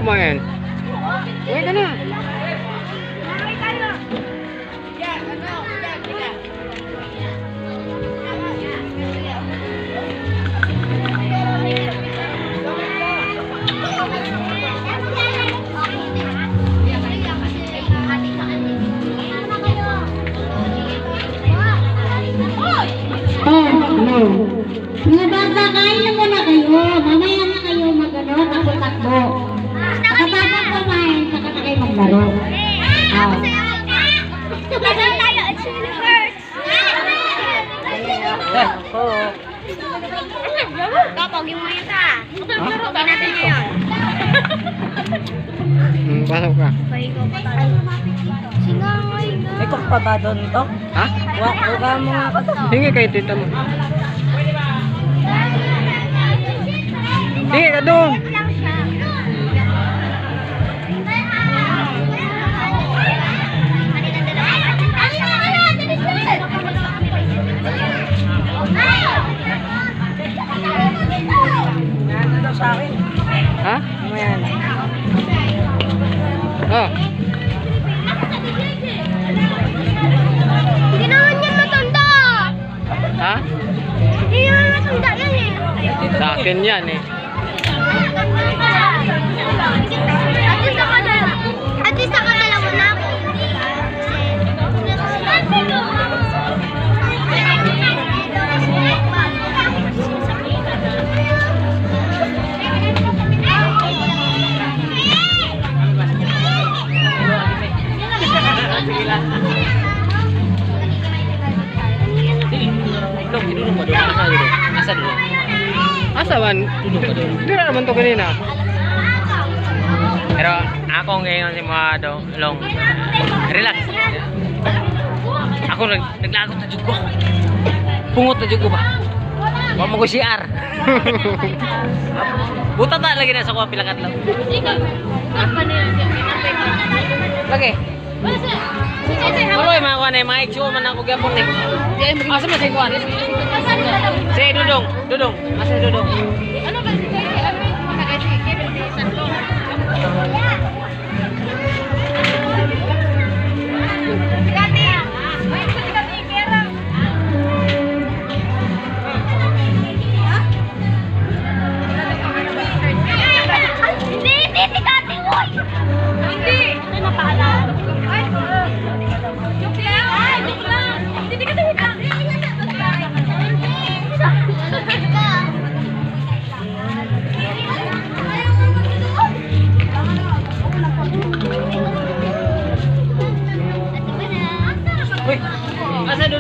kumain. Kumain ka na. Mga bata, kain na muna kayo. Mamaya na kayo mag-ano, takbo-takbo. Kapag kumain, saka na kayo maglaro. Tumagal tayo at sila first. Kapag yung mga ita. Hindi natin yun. Pasok ka. Pahigaw pa tayo. Singaway na. May cook pa ba doon to? Ha? Huwag mo nga pa to. Hingi kay tita mo. Hingi ka doon. Lang siya. Ano daw sa akin? Ha? Mamaya na. Oh. Hindi naman yan matanda. Ha? Hindi naman matanda yan eh. Sa akin yan eh. At least nakadalawa na ako. Ikaw, tinulong mo doon. Asa doon? Asa doon? Asa man? Tulong ka doon. Hindi na naman to kanina. Pero ako ngayon si mga long. Relax. Ako naglagot na jud ko. Pungot na jud ko ba? Wa mo ko CR. Buta ta lagi na sa ko pilakat lang. Lagi. Wala mga kuan mga itsyo man ako gyapon ni. Asa man sa kuan? Si Dudong, Asa Dudong? Ano ba?